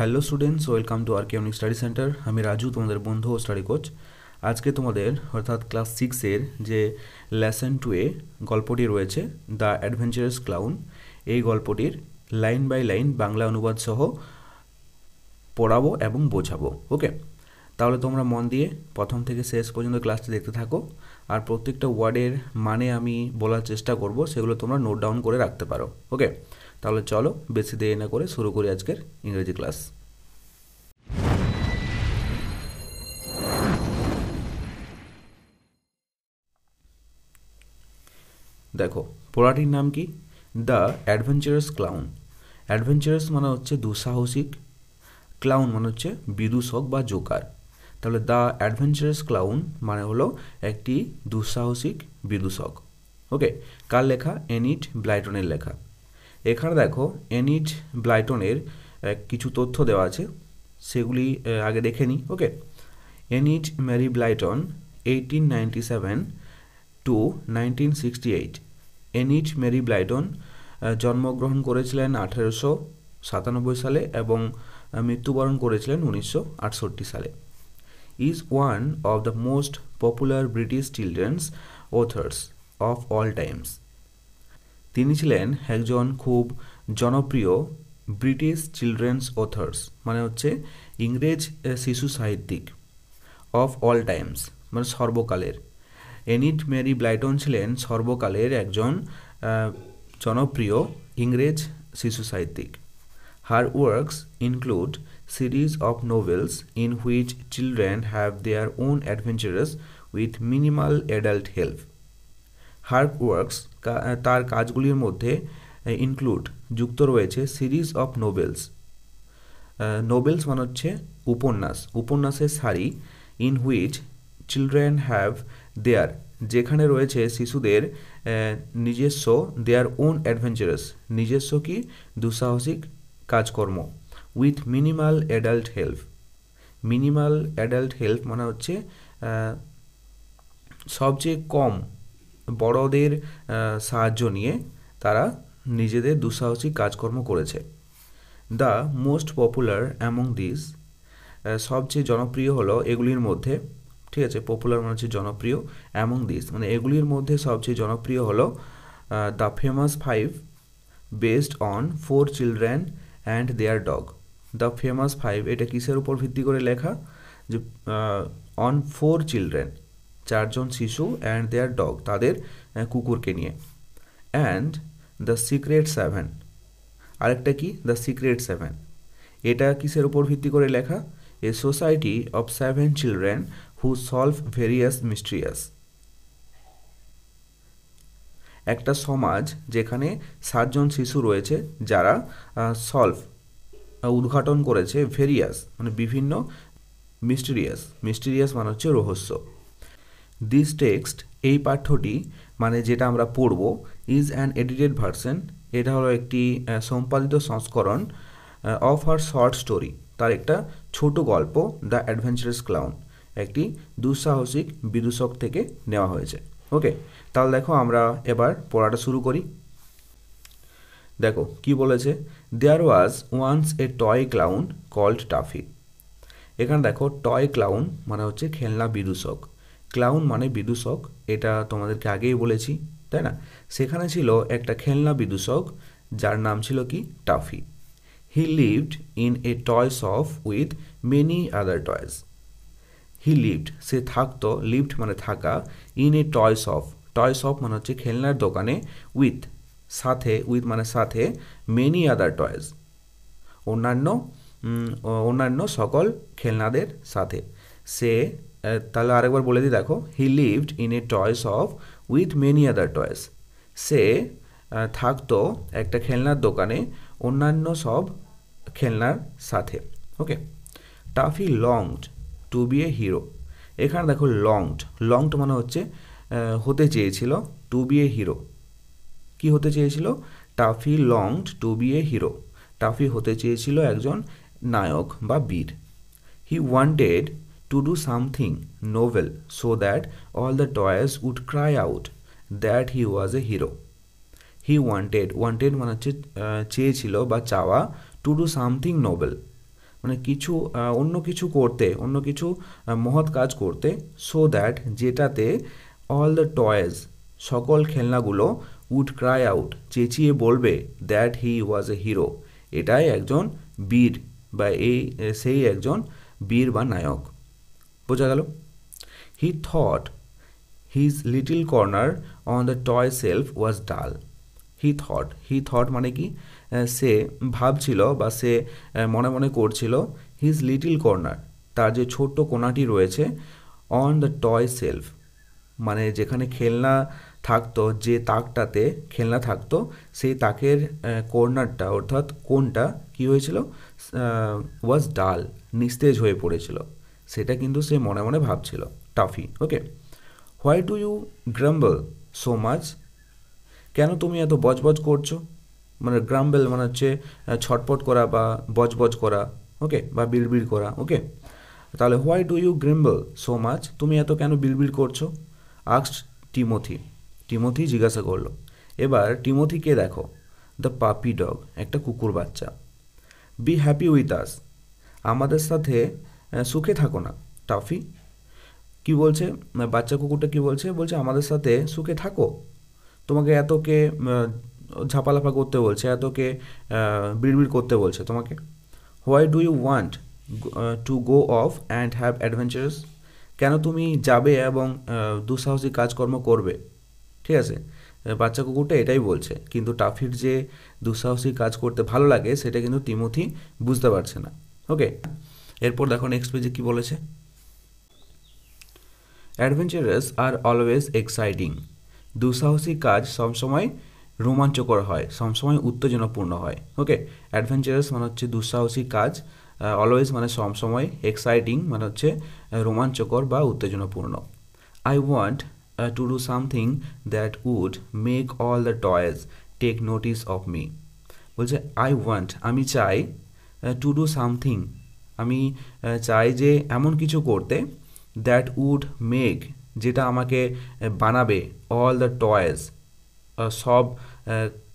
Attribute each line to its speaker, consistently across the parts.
Speaker 1: Hello students, welcome to আরকে unique study centre. আমি রাজু, তোমাদের বন্ধু ও স্টাডি কোচ। আজকে তোমাদের অর্থাৎ ক্লাস 6-এর যে লেসন 2-এ গল্পটি রয়েছে দ্য অ্যাডভেঞ্চারাস ক্লাউন, এই গল্পটির লাইন বাই লাইন বাংলা অনুবাদ সহ পড়াবো এবং বোঝাবো। ওকে, তাহলে তোমরা মন দিয়ে প্রথম থেকে শেষ পর্যন্ত ক্লাসটি দেখতে থাকো, আর প্রত্যেকটা ওয়ার্ডের মানে আমি বলার চেষ্টা করব, সেগুলো তোমরা নোট ডাউন করে রাখতে পারো। ওকে, তাহলে চলো বেশি দেরি না করে শুরু করি আজকের ইংরেজি ক্লাস। দেখো, পড়াটির নাম কি? The adventurous clown. অ্যাডভেঞ্চারাস মানে হচ্ছে দুঃসাহসিক, ক্লাউন মানে হচ্ছে বিদূষক বা জোকার। তাহলে দ্য অ্যাডভেঞ্চারাস ক্লাউন মানে হলো একটি দুঃসাহসিক বিদূষক। ওকে, কার লেখা? এনিট ব্লাইটনের লেখা। এখানে দেখো এনিট ব্লাইটনের কিছু তথ্য দেওয়া আছে, সেগুলি আগে দেখে নিই। Okay, Enid Mary Blyton 1897 to 1968। Enid Mary Blyton জন্মগ্রহণ করেছিলেন 1897 সালে এবং মৃত্যুবরণ করেছিলেন 1968 সালে। Is one of the most popular British children's authors of all times. তিনি ছিলেন একজন খুব জনপ্রিয় ব্রিটিশ চিলড্রেন্স অথার্স, মানে হচ্ছে ইংরেজ শিশু সাহিত্যিক, অফ অল টাইমস মানে সর্বকালের। এনিট মেরি ব্লাইটন ছিলেন সর্বকালের একজন জনপ্রিয় ইংরেজ শিশু সাহিত্যিক। Her works include series of novels in which children have their own adventurous with minimal adult help. Her works তার কাজগুলির মধ্যে ইনক্লুড যুক্ত রয়েছে সিরিজ অফ নোভেলস। নোভেলস মানে হচ্ছে উপন্যাস, উপন্যাসের সারি। ইন হুইচ চিলড্রেন হ্যাভ দেয়ার, যেখানে রয়েছে শিশুদের নিজস্ব, দেয়ার ওন অ্যাডভেঞ্চারাস নিজস্ব কি দুঃসাহসিক কাজকর্ম, with minimal adult help. Minimal adult help মানে হচ্ছে সবচেয়ে কম বড়দের সাহায্য নিয়ে তারা নিজেদের দুঃসাহসিক কাজকর্ম করেছে। The most popular among this, সবচেয়ে জনপ্রিয় হলো এগুলির মধ্যে। ঠিক আছে, পপুলার মানে হচ্ছে জনপ্রিয়, অ্যামং দিস মানে এগুলির মধ্যে সবচেয়ে জনপ্রিয় হলো the famous 5 based on 4 children and their dog. The famous 5 এটা কিসের উপর ভিত্তি করে লেখা? যে অন 4 চিলড্রেন, 4জন শিশু, অ্যান্ড দেয়ার ডগ তাদের কুকুরকে নিয়ে। অ্যান্ড দ্য সিক্রেট 7, আরেকটা কি? দ্য সিক্রেট 7, এটা কিসের উপর ভিত্তি করে লেখা? A society of 7 children who solve various mysterious. একটা সমাজ যেখানে 7জন শিশু রয়েছে যারা সলভ উদ্ঘাটন করেছে, ভেরিয়াস মানে বিভিন্ন, মিস্টিরিয়াস, মিস্টিরিয়াস মানে হচ্ছে রহস্য। দিস টেক্সট এই পাঠ্যটি মানে যেটা আমরা পড়ব, ইজ অ্যান এডিটেড ভার্সন, এটা হলো একটি সম্পাদিত সংস্করণ অফ হার শর্ট স্টোরি, তার একটা ছোট গল্প দ্য অ্যাডভেঞ্চারাস ক্লাউন, একটি দুঃসাহসিক বিদূষক থেকে নেওয়া হয়েছে। ওকে, তাহলে দেখো আমরা এবার পড়াটা শুরু করি। দেখো কি বলেছে, there was once a toy clown called Taffy. এখানে দেখো টয় ক্লাউন মানে হচ্ছে খেলনা বিদূষক, ক্লাউন মানে বিদূষক, এটা তোমাদেরকে আগেই বলেছি, তাই না? সেখানে ছিল একটা খেলনা বিদূষক যার নাম ছিল কি? Taffy. He lived in a toy shop with many other toys. He lived সে থাকতো, লিভড মানে থাকা, in a toy shop, toy shop মানে হচ্ছে খেলনার দোকানে, উইথ সাথে, উইথ মানে সাথে, মেনি আদার টয়েস অন্যান্য সকল খেলনাদের সাথে। সে তাহলে আরেকবার বলে দিই, দেখো, he lived in a toy shop with many other toys, সে থাকতো একটা খেলনার দোকানে অন্যান্য সব খেলনার সাথে। Okay, Taffy longed to be a hero. এখানে দেখো লংড মানে হচ্ছে হতে চেয়েছিল, টু বি এ হিরো, কি হতে চেয়েছিল? Taffy longed to be a hero, Taffy হতে চেয়েছিল একজন নায়ক বা বীর। He wanted to do something novel so that all the toys would cry out that he was a hero. He wanted মানে হচ্ছে চেয়েছিল বা চাওয়া, টু ডু সামথিং নোবেল মানে কিছু অন্য কিছু করতে, অন্য কিছু মহৎ কাজ করতে, সো দ্যাট যেটাতে অল দ্য টয়েজ সকল খেলনাগুলো উড ক্রাই আউট চেঁচিয়ে বলবে that he was a hero, এটাই একজন বীর বা সেই একজন বীর বা নায়ক। বোঝা গেল? He thought his little corner on the toy shelf was dull. He thought মানে কি, সে ভাবছিল বা সে মনে মনে করছিল, হিজ লিটল কর্নার তার যে ছোট্ট কোণাটি রয়েছে, অন দ্য টয় সেলফ মানে যেখানে খেলনা থাকতো, যে তাকটাতে খেলনা থাকতো, সেই তাকের কর্নারটা অর্থাৎ কোণটা কী হয়েছিল, ওয়াজ ডাল নিস্তেজ হয়ে পড়েছিল। সেটা কিন্তু সে মনে মনে ভাবছিল Tuffy. Okay, why do you grumble so much, কেন তুমি এত বজবজ করছো? মানে গ্রাম্বেল মানে হচ্ছে ছটপট করা বা বজবজ করা, ওকে, বা বিড়বিড় করা। ওকে, তাহলে why do you grumble so much, তুমি এত কেন বিড়বিড় করছো? আস্কড টিমোথি জিজ্ঞাসা করলো। এবার টিমোথিকে দেখো, দ্য পাপি ডগ একটা কুকুর বাচ্চা। বি হ্যাপি উইথ আস, আমাদের সাথে সুখে থাকো না টাফি। কি বলছে বাচ্চা কুকুরটা, কি বলছে, বলছে আমাদের সাথে সুখে থাকো, তোমাকে এতকে ঝাপালাপা করতে বলছে, এতকে বিড়বিড় করতে বলছে তোমাকে। Why do you want to go off and have adventurous, কেন তুমি যাবে এবং দুঃসাহসিক কাজকর্ম করবে? ঠিক আছে, বাচ্চা কুকুরটা এটাই বলছে, কিন্তু টাফির যে দুঃসাহসিক কাজ করতে ভালো লাগে সেটা কিন্তু টিমোথি বুঝতে পারছে না। ওকে, এরপর দেখো নেক্সট পেজে কী বলেছে। অ্যাডভেঞ্চারাস আর অলওয়েজ এক্সাইটিং, দুঃসাহসিক কাজ সবসময় রোমাঞ্চকর হয়, সবসময় উত্তেজনাপূর্ণ হয়। ওকে, অ্যাডভেঞ্চারাস মানে হচ্ছে দুঃসাহসিক কাজ, অলওয়েজ মানে সবসময়, এক্সাইটিং মানে হচ্ছে রোমাঞ্চকর বা উত্তেজনাপূর্ণ। I want to do something that would make all the toys take notice of me, বলছে আই ওয়ান্ট আমি চাই, টু ডু সামথিং আমি চাই যে এমন কিছু করতে, দ্যাট উড মেক যেটা আমাকে বানাবে, অল দ্য টয়েস সব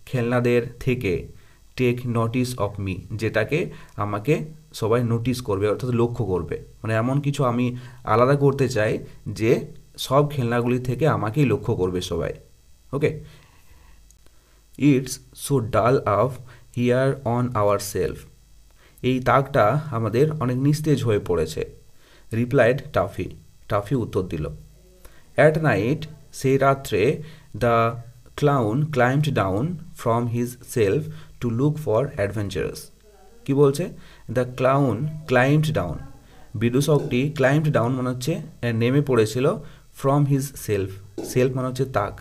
Speaker 1: খেলনাদের থেকে, টেক নোটিস অফ মি যেটাকে আমাকে সবাই নোটিস করবে অর্থাৎ লক্ষ্য করবে, মানে এমন কিছু আমি আলাদা করতে চাই যে সব খেলনাগুলি থেকে আমাকেই লক্ষ্য করবে সবাই। ওকে, ইটস সো ডাল of here on our self, এই তাকটা আমাদের অনেক নিস্তেজ হয়ে পড়েছে। রিপ্লাইড টাফি উত্তর দিল। অ্যাট নাইট সেই রাত্রে the clown climbed down from his shelf to look for adventurous. কি বলছে, দ্য ক্লাউন ক্লাইম্বড ডাউন, বিদূষকটি ক্লাইম্বড ডাউন মানে হচ্ছে নেমে পড়েছিল, ফ্রম হিজ সেলফ মানে হচ্ছে তাক,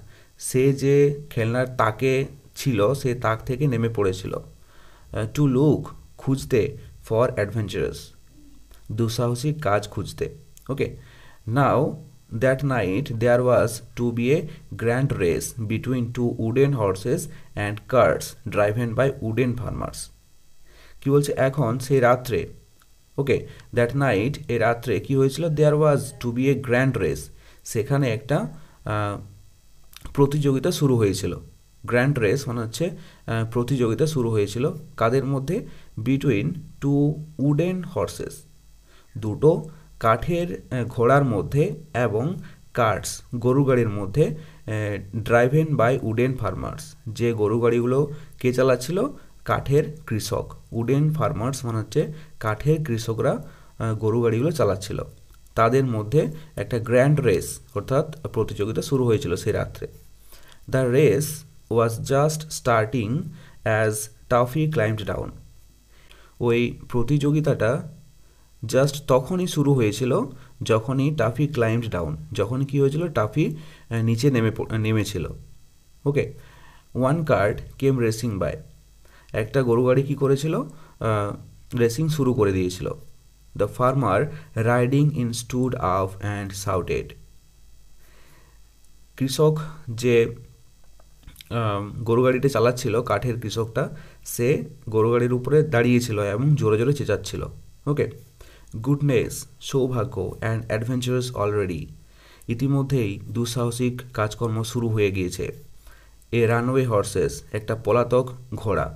Speaker 1: সে যে খেলনার তাকে ছিল সে তাক থেকে নেমে পড়েছিল। টু লুক খুঁজতে, ফর অ্যাডভেঞ্চারাস দুঃসাহসিক কাজ খুঁজতে। Okay, now that night there was to be a grand race between two wooden horses and carts driven by wooden farmers. কি বলছে, এখন সেই রাত্রে, ওকে, দ্যাট নাইট এ রাত্রে কি হয়েছিল, দেয়ার was to be a grand race, সেখানে একটা প্রতিযোগিতা শুরু হয়েছিল। গ্র্যান্ড রেস মানে হচ্ছে প্রতিযোগিতা শুরু হয়েছিল কাদের মধ্যে, বিটুইন টু উডেন হর্সেস দুটো কাঠের ঘোড়ার মধ্যে, এবং কার্টস গরু গাড়ির মধ্যে, ড্রাইভেন বাই উডেন ফার্মার্স যে গরু গাড়িগুলো কে চালাচ্ছিল, কাঠের কৃষক। উডেন ফার্মার্স মানে হচ্ছে কাঠের কৃষকরা গরু গাড়িগুলো চালাচ্ছিল, তাদের মধ্যে একটা গ্র্যান্ড রেস অর্থাৎ প্রতিযোগিতা শুরু হয়েছিল সেই রাত্রে। The race was just starting as toffee climbed down, ওই প্রতিযোগিতাটা জাস্ট তখনই শুরু হয়েছিল যখনই টাফি ক্লাইম্বড ডাউন, যখনই কী হয়েছিল, টাফি নিচে নেমেছিল। Okay, one cart came racing by, একটা গরু গাড়ি কী করেছিল, রেসিং শুরু করে দিয়েছিল। The farmer riding in stood up and shouted, কৃষক যে গরু গাড়িটা চালাচ্ছিল, কাঠের কৃষকটা, সে গরু গাড়ির উপরে দাঁড়িয়েছিল এবং জোরে জোরে চেঁচাচ্ছিল। ওকে, গুডনেস সৌভাগ্য অ্যান্ড অ্যাডভেঞ্চারাস অলরেডি, ইতিমধ্যেই দুঃসাহসিক কাজকর্ম শুরু হয়ে গিয়েছে। এ রানওয়ে হর্সেস, একটা পলাতক ঘোড়া,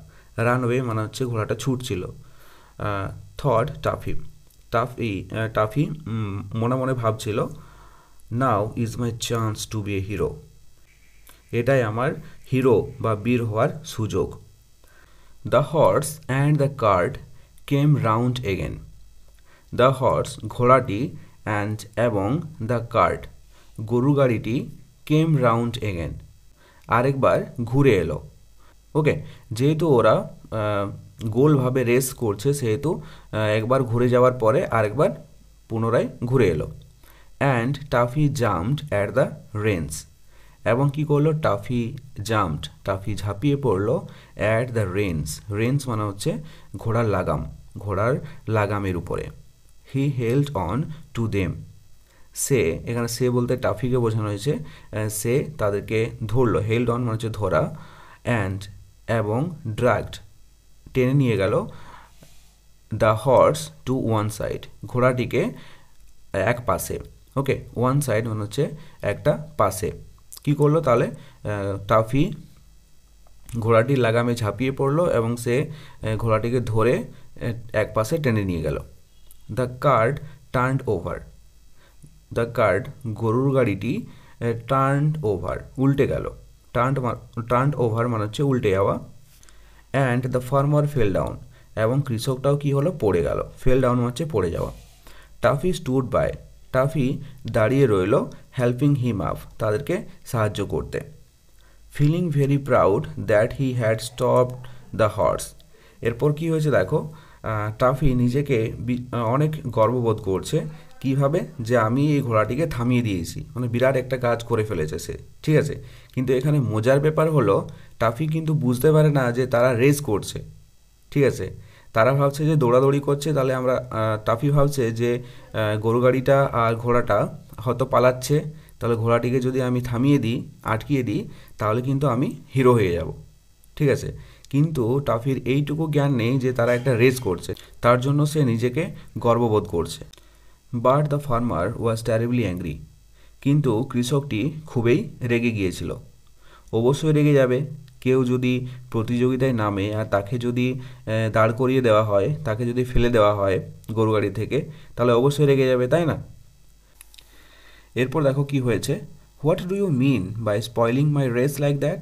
Speaker 1: রানওয়ে মানে হচ্ছে ঘোড়াটা ছুটছিল, থট টাফি টাফি মনে মনে ভাবছিল, now is my chance to be a hero, এটাই আমার হিরো বা বীর হওয়ার সুযোগ। The horse and the cart came round again. The horse ঘোড়াটি অ্যান্ড এবং দ্য কার্ট গরু গাড়িটি কেম রাউন্ড এগেন আরেকবার ঘুরে এলো। ওকে, যেহেতু ওরা গোলভাবে রেস করছে সেহেতু একবার ঘুরে যাওয়ার পরে আরেকবার পুনরায় ঘুরে এলো। And toffee jumped at the Reigns, এবং কি করলো, টাফি ঝাঁপিয়ে পড়লো অ্যাট দ্য রেন্স মানে হচ্ছে ঘোড়ার লাগামের উপরে। হি হেল্ড অন টু দেম, এখানে সে বলতে টাফিকে বোঝানো হয়েছে, সে তাদেরকে ধরলো, হেল্ড অন মানে হচ্ছে ধরা, অ্যান্ড এবং ড্রাগড টেনে নিয়ে গেল the horse to one side, ঘোড়াটিকে এক পাশে। ওকে, ওয়ান সাইড মানে হচ্ছে একটা পাশে। কি করলো তাহলে, টাফি ঘোড়াটির লাগামে ঝাঁপিয়ে পড়লো এবং সে ঘোড়াটিকে ধরে এক পাশে টেনে নিয়ে গেল। দ্য কার্ট টার্নড ওভার, গরুর গাড়িটি টার্নড ওভার উল্টে গেল, টার্নড ওভার মানে হচ্ছে উল্টে যাওয়া। And the farmer fail down, এবং কৃষকটাও কি হলো, পড়ে গেল। ফেল ডাউন হচ্ছে পড়ে যাওয়া। টাফি স্টুড বাই, টাফি দাঁড়িয়ে রইল, হেল্পিং হিম আপ, তাদেরকে সাহায্য করতে। Feeling very proud that he had stopped the horse, এরপর কি হয়েছে দেখো, টাফি নিজেকে অনেক গর্ববোধ করছে, কিভাবে, যে আমি এই ঘোড়াটিকে থামিয়ে দিয়েছি, মানে বিরাট একটা কাজ করে ফেলেছে সে, ঠিক আছে। কিন্তু এখানে মজার ব্যাপার হলো, টাফি কিন্তু বুঝতে পারে না যে তারা রেস করছে, ঠিক আছে। তারা ভাবছে যে দৌড়াদৌড়ি করছে, তাহলে টাফি ভাবছে যে গরু গাড়িটা আর ঘোড়াটা হয়তো পালাচ্ছে, তাহলে ঘোড়াটিকে যদি আমি থামিয়ে দিই, আটকিয়ে দিই, তাহলে কিন্তু আমি হিরো হয়ে যাব, ঠিক আছে। কিন্তু টাফির এইটুকু জ্ঞান নেই যে তারা একটা রেস করছে, তার জন্য সে নিজেকে গর্ববোধ করছে। But the farmer was terribly angry, কিন্তু কৃষকটি খুবই রেগে গিয়েছিল। অবশ্যই রেগে যাবে, কেউ যদি প্রতিযোগিতায় নামে আর তাকে যদি দাঁড় করিয়ে দেওয়া হয়, তাকে যদি ফেলে দেওয়া হয় গরু গাড়ি থেকে, তাহলে অবশ্যই রেগে যাবে, তাই না। এরপর দেখো কি হয়েছে, what do you mean by spoiling my race like that,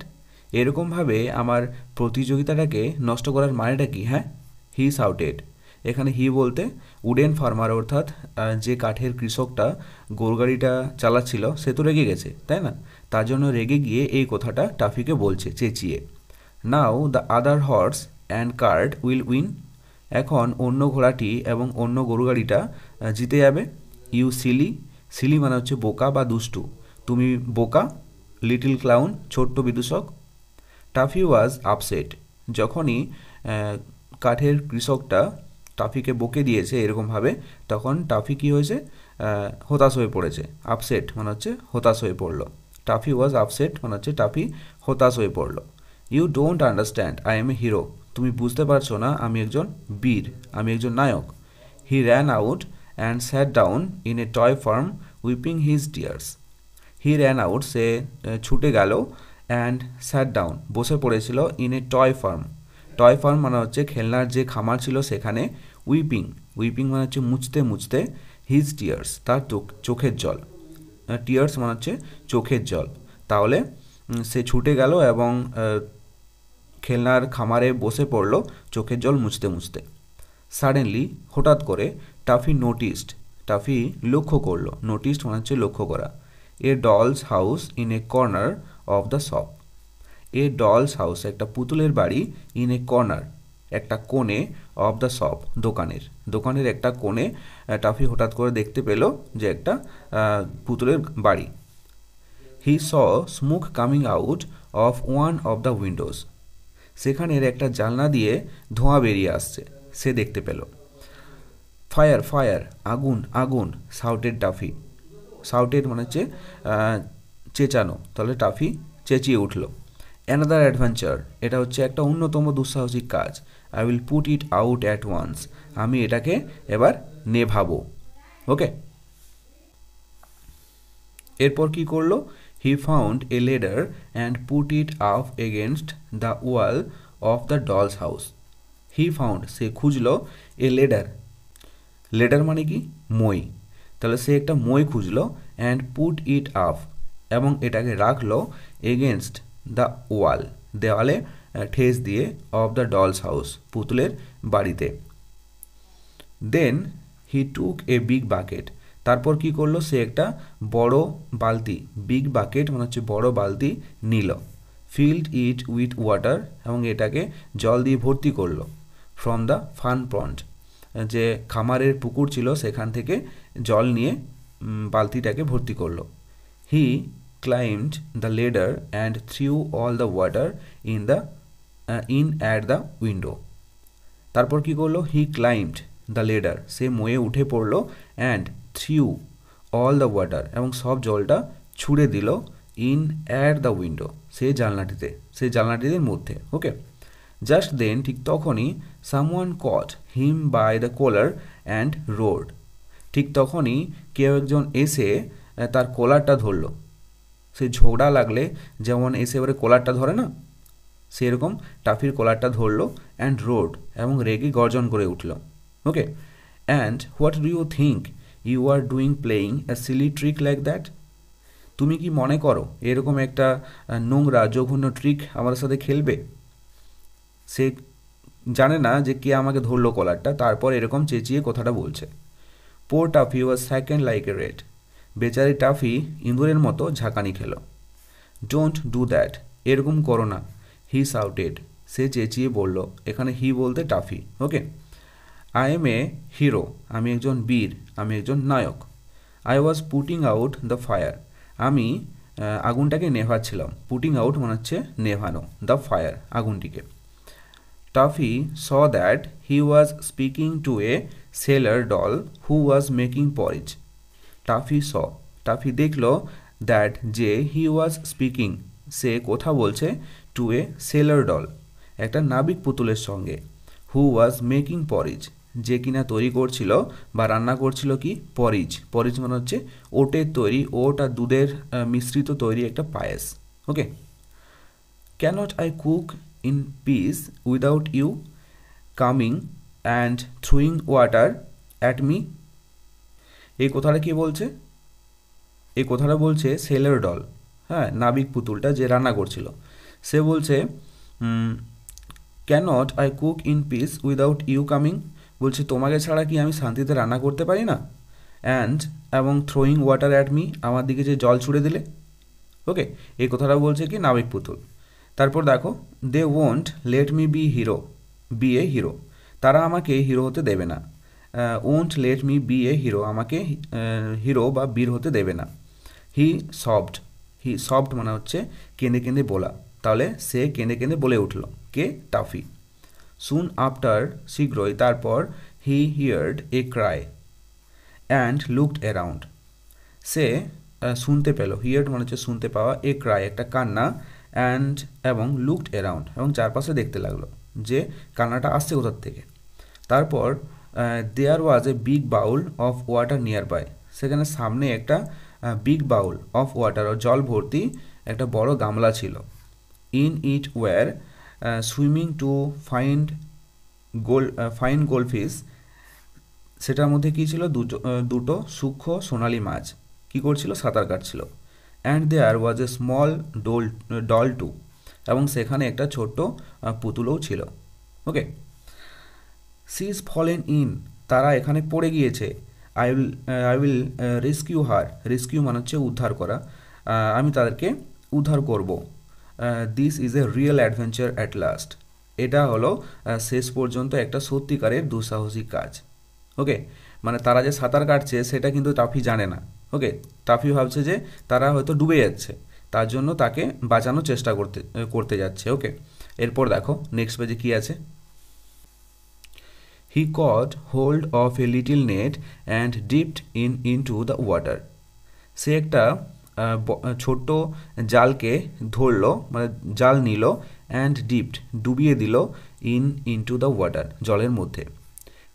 Speaker 1: এরকমভাবে আমার প্রতিযোগিতাটাকে নষ্ট করার মানেটা কি, হ্যাঁ। হি শাউটেড, এখানে হি বলতে উডেন ফার্মার, অর্থাৎ যে কাঠের কৃষকটা গরু গাড়িটা চালাচ্ছিল সে তো রেগে গেছে, তাই না। তার জন্য রেগে গিয়ে এই কথাটা টাফিকে বলছে চেঁচিয়ে। Now the other horse and cart will win, এখন অন্য ঘোড়াটি এবং অন্য গরু গাড়িটা জিতে যাবে। ইউ সিলি মানে হচ্ছে বোকা বা দুষ্টু, তুমি বোকা। লিটল ক্লাউন ছোট্ট বিদূষক। টাফি ওয়াজ আপসেট, যখনই কাঠের কৃষকটা টাফিকে বকে দিয়েছে এরকমভাবে, তখন টাফি কী হয়েছে, হতাশ হয়ে পড়েছে। আপসেট মানে হচ্ছে হতাশ হয়ে পড়লো। টাফি ওয়াজ আপসেট মানে হচ্ছে টাফি হতাশ হয়ে পড়লো। You don't understand I am a hero, তুমি বুঝতে পারছো না আমি একজন বীর, আমি একজন নায়ক। He ran out and sat down in a toy farm weeping his tears. He ran out, সে ছুটে গেল, অ্যান্ড স্যাট ডাউন বসে পড়েছিল, ইন এ টয় ফার্ম মানে হচ্ছে খেলনার যে খামার ছিল সেখানে। উইপিং মানে হচ্ছে মুছতে হিজ টিয়ার্স, তার চোখের জল। টিয়ার্স মানে হচ্ছে চোখের জল। তাহলে সে ছুটে গেল এবং খেলনার খামারে বসে পড়ল চোখের জল মুছতে। সাডেনলি হঠাৎ করে টাফি লক্ষ্য করলো, নোটিসড মানে হচ্ছে লক্ষ্য করা। A doll's house in a corner of the shop, a doll's house একটা পুতুলের বাড়ি, ইন এ কর্নার একটা কোণে, অফ দ্য শপ দোকানের একটা কোণে টাফি হঠাৎ করে দেখতে পেল যে একটা পুতুলের বাড়ি। He saw smoke coming out of one of the windows, সেখানের একটা জানলা দিয়ে ধোঁয়া বেরিয়ে আসছে সে দেখতে পেল। ফায়ার আগুন শাউটেড টাফি, শাউটেড মানে হচ্ছে চেঁচানো, তাহলে টাফি চেঁচিয়ে উঠল। অ্যানাদার অ্যাডভেঞ্চার, এটা হচ্ছে একটা অন্যতম দুঃসাহসিক কাজ। I will put it out at once, আমি এটাকে এবার নেভাবো। ওকে, এরপর কি করলো, he found a ladder and put it up against the wall of the doll's house. He found সে খুঁজলো এ লেডার, লেডার মানে কি মই, তাহলে সে একটা মই খুঁজলো অ্যান্ড পুট ইট আপ এবং এটাকে রাখলো এগেনস্ট দ্য ওয়াল, দেওয়ালে ঠেস দিয়ে, অফ দ্য ডলস হাউস পুতুলের বাড়িতে। দেন হি টুক এ বিগ বাকেট, তারপর কি করলো সে একটা বড় বালতি, বিগ বাকেট মানে হচ্ছে বড় বালতি নিল, ফিল্ড ইট উইথ ওয়াটার এবং এটাকে জল দিয়ে ভর্তি করলো, ফ্রম দ্য ফান পন্ড যে খামারের পুকুর ছিল সেখান থেকে জল নিয়ে বালতিটাকে ভর্তি করলো। He climbed the ladder and threw all the water in at the window, তারপর কি করলো হি ক্লাইম্বড দ্য লেডার সে ময়ে উঠে পড়লো and threw all the water এবং সব জলটা ছুঁড়ে দিল ইন অ্যাট দ্য উইন্ডো সেই জানলাটিদের মধ্যে। ওকে, জাস্ট দেন ঠিক তখনই someone caught him by the collar and rode, ঠিক তখনই কেউ একজন এসে তার কলারটা ধরলো, সে ঝগড়া লাগলে যেমন এসে এবারে কলারটা ধরে না, সেরকম টাফির কলারটা ধরলো অ্যান্ড রোড এবং রেগে গর্জন করে উঠল। Okay, and what do you think you are doing playing a silly trick like that, তুমি কি মনে করো এরকম একটা নোংরা জঘন্য ট্রিক আমাদের সাথে খেলবে? সে জানে না যে কে আমাকে ধরলো কলারটা, তারপর এরকম চেঁচিয়ে কথাটা বলছে। Poor Taffy was shaken like a rat, বেচারি টাফি ইঁদুরের মতো ঝাঁকানি খেলো। ডোন্ট ডু দ্যাট, এরকম করো না, হি শাউটেড, সে চেঁচিয়ে বলল, এখানে হি বলতে Taffy. Okay, I am a hero, আমি একজন বীর, আমি একজন নায়ক। I was putting out the fire, আমি আগুনটাকে নেভাচ্ছিলাম, পুটিং আউট মানে হচ্ছে নেভানো, দ্য ফায়ার আগুনটিকে। Taffy saw that he was speaking to a sailor doll who was making porridge, Taffy দেখলো দ্যাট যে হি ওয়াজ স্পিকিং সে কথা বলছে টু এ সেলার ডল একটা নাবিক পুতুলের সঙ্গে, হু ওয়াজ মেকিং পরিজ যে কিনা তৈরি করছিল বা রান্না করছিল কি পরিজ মানে হচ্ছে ওটের তৈরি, ওট আর দুধের মিশ্রিত তৈরি একটা পায়েস। Okay, can't I cook in peace without you coming and throwing water at me, এই কথাটা কি বলছে? এই কথাটা বলছে সেলার ডল, হ্যাঁ নাবিক পুতুলটা যে রান্না করছিল, সে বলছে can't I cook in peace without you coming, বলছে তোমাকে ছাড়া কি আমি শান্তিতে রান্না করতে পারি না, অ্যান্ড এবং থ্রোয়িং ওয়াটার অ্যাট মি আমার দিকে যে জল ছুড়ে দিলে। ওকে, এই কথাটা বলছে কি নাবিক পুতুল। তারপর দেখো, they won't let me be a hero, তারা আমাকে হিরো হতে দেবে না, won't let me be a hero আমাকে হিরো বা বীর হতে দেবে না। হি সফট মানে হচ্ছে কেঁদে কেঁদে বলা, তাহলে সে কেঁদে কেঁদে বলে উঠল, কে? টাফি। সুন আফটার শীঘ্রই তারপর he heard a cry and looked around, সে শুনতে পেল, হিয়ার্ড মানে হচ্ছে শুনতে পাওয়া, এ ক্রাই একটা কান্না, অ্যান্ড এবং লুকড অ্যারাউন্ড এবং চারপাশে দেখতে লাগলো যে কান্নাটা আসছে কোথার থেকে। তারপর there was a big bowl of water nearby, সেখানে সামনে একটা বিগ বাউল অফ ওয়াটার ও জল ভর্তি একটা বড় গামলা ছিল। In it were swimming two fine goldfish, সেটার মধ্যে কী ছিল? দুটো সূক্ষ্ম সোনালি মাছ কী করছিল? সাঁতার কাটছিল। And there was a small doll too, এবং সেখানে একটা ছোট্ট পুতুলও ছিল। Okay, she is fallen in, তারা এখানে পড়ে গিয়েছে। I will rescue her, rescue মানে হচ্ছে উদ্ধার করা, আমি তাদেরকে উদ্ধার করব। This is a real adventure at last, এটা হলো শেষ পর্যন্ত একটা সত্যিকারের দুঃসাহসিক কাজ। ওকে, মানে তারা যে সাঁতার কাটছে সেটা কিন্তু টাফি জানে না। ওকে, টাফি ভাবছে যে তারা হয়তো ডুবে যাচ্ছে, তার জন্য তাকে বাঁচানোর চেষ্টা করতে যাচ্ছে। ওকে, এরপর দেখো নেক্সট পেজে কী আছে। He caught hold of a little net and dipped into the water, সে একটা ছোট্ট জালকে ধরলো, মানে জাল নিল, অ্যান্ড ডিপড ডুবিয়ে দিল, ইনটু দ্য ওয়াটার জলের মধ্যে।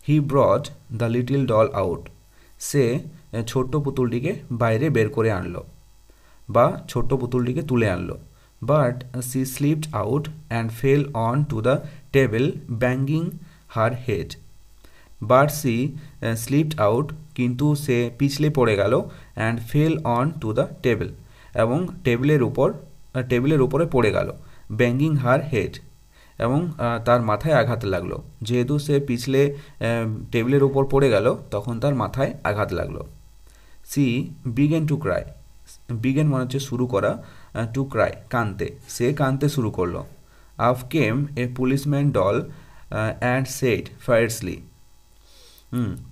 Speaker 1: He brought the little doll out, সে ছোট্ট পুতুলটিকে বাইরে বের করে আনলো বা ছোট্ট পুতুলটিকে তুলে আনলো। But she slipped out and fell on to the table banging her head. But she slipped out, কিন্তু সে পিছলে পড়ে গেল, and fell on to the table, এবং টেবিলের উপরে পড়ে গেল, ব্যাঙ্গিং হার হেড, এবং তার মাথায় আঘাত লাগলো। যেহেতু সে পিছলে টেবিলের উপর পড়ে গেল, তখন তার মাথায় আঘাত লাগলো। She began to cry, began মানে হচ্ছে শুরু করা, টু ক্রাই কাঁদতে, সে কাঁদতে শুরু করলো। Up came a policeman doll and said fiercely,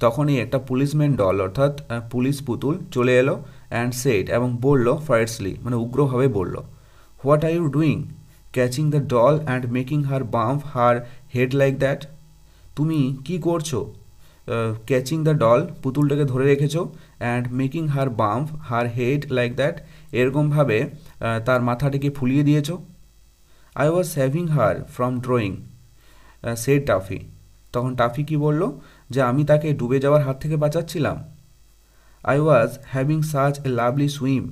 Speaker 1: তখনই একটা পুলিশম্যান ডল অর্থাৎ পুলিশ পুতুল চলে এলো, অ্যান্ড সেড এবং বলল, ফায়ার্সলি মানে উগ্রভাবে বলল, what are you doing catching the doll and making her bump her head like that, তুমি কি করছো ক্যাচিং দ্য ডল পুতুলটাকে ধরে রেখেছো, and making her bump her head like that এরকমভাবে তার মাথাটিকে ফুলিয়ে দিয়েছো। I was saving her from drowning said Taffy, তখন টাফি কি বলল, যে আমি তাকে ডুবে যাওয়ার হাত থেকে বাঁচাচ্ছিলাম। I was having such a lovely swim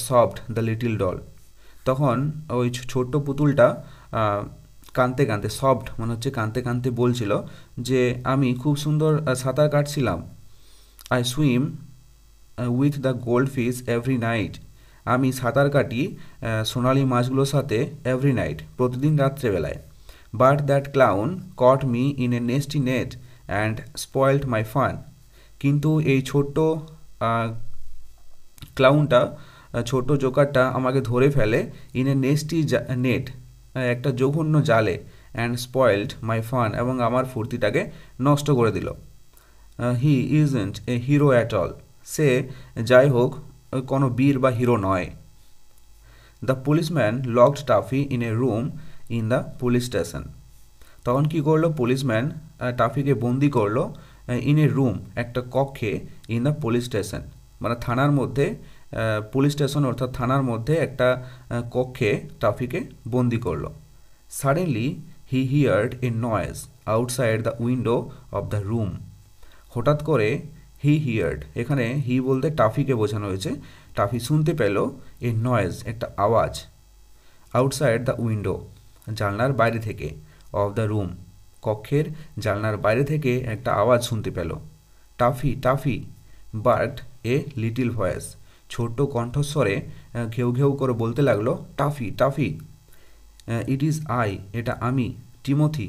Speaker 1: soft the little doll, তখন ওই ছোট্ট পুতুলটা কাঁদতে কাঁদতে, সফট মানে হচ্ছে কাঁদতে কাঁদতে বলছিল যে আমি খুব সুন্দর সাঁতার কাটছিলাম। I swim with the goldfish every night, আমি সাঁতার কাটি সোনালি মাছগুলোর সাথে এভরি নাইট প্রতিদিন রাত্রেবেলায়। But that clown caught me in a nasty net and spoiled my fun, কিন্তু এই ছোট্ট ক্লাউনটা, ছোট্ট জোকারটা আমাকে ধরে ফেলে, ইন এ নেস্টি নেট একটা জঘন্য জালে, অ্যান্ড স্পয়েলড মাই ফান এবং আমার ফুর্তিটাকে নষ্ট করে দিল। He isn't a hero at all, সে যাই হোক কোনো বীর বা হিরো নয়। The policeman locked Taffy in a room in the police station, তখন কি করলো পুলিশম্যান টাফিকে বন্দি করলো ইন এ রুম একটা কক্ষে, ইন দ্য পুলিশ স্টেশন মানে থানার মধ্যে, পুলিশ স্টেশন অর্থাৎ থানার মধ্যে একটা কক্ষে টাফিকে বন্দি করলো। Suddenly he heard a noise outside the window of the room, হঠাৎ করে হি হিয়ার্ড, এখানে হি বলতে টাফিকে বোঝানো হয়েছে, টাফি শুনতে পেল এ নয়েজ একটা আওয়াজ, আউটসাইড দ্য উইন্ডো জানলার বাইরে থেকে, অফ দ্য রুম কক্ষের জানলার বাইরে থেকে একটা আওয়াজ শুনতে পেল। Toffee toffee but a little voice, ছোট্ট কণ্ঠস্বরে ঘেউ ঘেউ করে বলতে লাগলো, toffee toffee. It is I, এটা আমি, টিমোথি,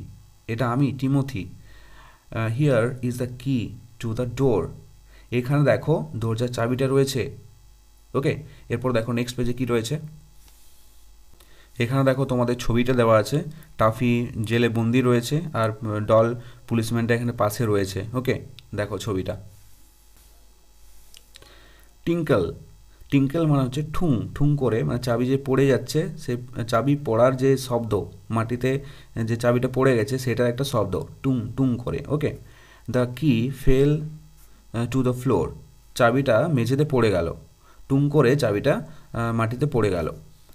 Speaker 1: এটা আমি টিমোথি। হিয়ার ইজ দ্য কি টু দ্য ডোর, এখানে দেখো দরজার চাবিটা রয়েছে। ওকে, এরপর দেখো নেক্সট পেজে কি রয়েছে। এখানে দেখো তোমাদের ছবিটা দেওয়া আছে, টাফি জেলে বন্দি রয়েছে আর ডল পুলিশম্যানটা এখানে পাশে রয়েছে। ওকে, দেখো ছবিটা। টিঙ্কল, টিঙ্কল মানে হচ্ছে ঠুং, ঠুং করে মানে চাবি যে পড়ে যাচ্ছে, সে চাবি পড়ার যে শব্দ, মাটিতে যে চাবিটা পড়ে গেছে সেটার একটা শব্দ, টুং টুং করে। ওকে, দ্য কি ফেল টু দ্য ফ্লোর, চাবিটা মেঝেতে পড়ে গেল, টুং করে চাবিটা মাটিতে পড়ে গেল।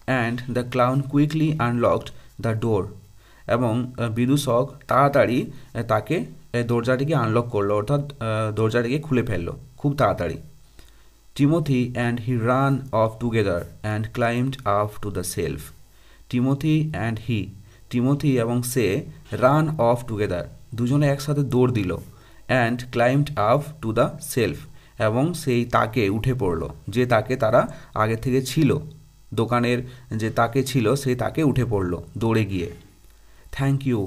Speaker 1: And the clown quickly unlocked the door, এবং বিদূষক তাড়াতাড়ি তাকে দরজাটিকে আনলক করলো, অর্থাৎ দরজাটিকে খুলে ফেললো খুব তাড়াতাড়ি। Timothy and he ran of together and climbed up to the self, Timothy and he, Timothy এবং সে, রান অফ টুগেদার দুজনে একসাথে দৌড় দিল, and climbed up to the self এবং সেই তাকে উঠে পড়লো, যে তাকে তারা আগে থেকে ছিল, দোকানের যে তাকে ছিল সেই তাকে উঠে পড়লো দৌড়ে গিয়ে। Thank you,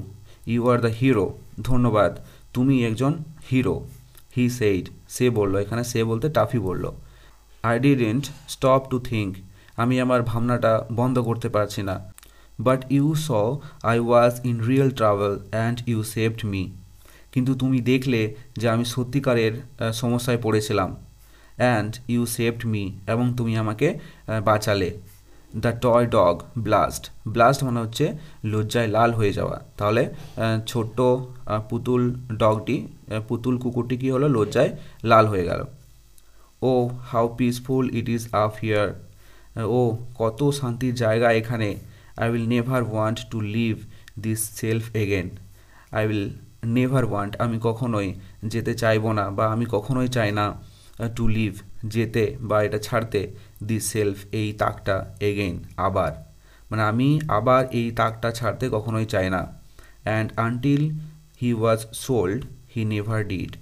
Speaker 1: you are the hero, ধন্যবাদ, তুমি একজন হিরো। হি সেইড, সে বলল, এখানে সে বলতে টাফি বলল। I didn't stop to think, আমি আমার ভাবনাটা বন্ধ করতে পারছি না। But you saw I was in real trouble and you saved me, কিন্তু তুমি দেখলে যে আমি সত্যিকারের সমস্যায় পড়েছিলাম। অ্যান্ড ইউ সেভড মি, এবং তুমি আমাকে বাঁচালে। The toy dog blushed, blushed মানে হচ্ছে লজ্জায় লাল হয়ে যাওয়া, তাহলে ছোট্ট পুতুল ডগটি, পুতুল কুকুরটি কী হলো, লজ্জায় লাল হয়ে গেল। Oh how peaceful it is up here, ও কত শান্তির জায়গা এখানে। I will never want to leave this shelf again, I will never want, আমি কখনোই যেতে চাইবো না, বা আমি কখনোই চাই না, টু লিভ যেতে বা এটা ছাড়তে, দিস সেলফ এই তাকটা, এগেইন আবার, মানে আমি আবার এই তাকটা ছাড়তে কখনোই চাই না। And until he was sold he never did,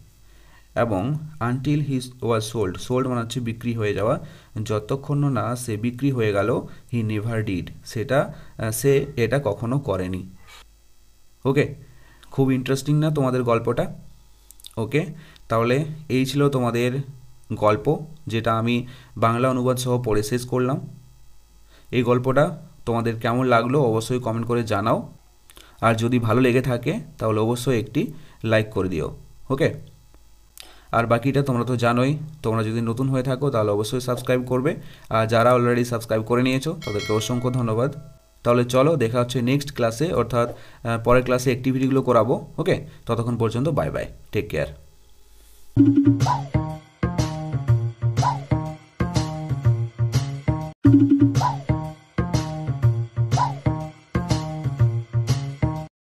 Speaker 1: এবং until he was sold, sold মানে হচ্ছে বিক্রি হয়ে যাওয়া, যতক্ষণ না সে বিক্রি হয়ে গেল, হি নেভার ডিড, সে এটা কখনো করেনি। ওকে, খুব ইন্টারেস্টিং না তোমাদের গল্পটা? ওকে, তাহলে এই ছিল তোমাদের গল্প, যেটা আমি বাংলা অনুবাদ সহ পড়ে শেষ করলাম। এই গল্পটা তোমাদের কেমন লাগলো অবশ্যই কমেন্ট করে জানাও, আর যদি ভালো লেগে থাকে তাহলে অবশ্যই একটি লাইক করে দিও। ওকে, আর বাকিটা তোমরা তো জানোই, তোমরা যদি নতুন হয়ে থাকো তাহলে অবশ্যই সাবস্ক্রাইব করবে, আর যারা অলরেডি সাবস্ক্রাইব করে নিয়েছো তাদেরকে অসংখ্য ধন্যবাদ। তাহলে চলো, দেখা হচ্ছে নেক্সট ক্লাসে, অর্থাৎ পরের ক্লাসে অ্যাক্টিভিটিগুলো করাবো। ওকে, ততক্ষণ পর্যন্ত বাই বাই, টেক কেয়ার।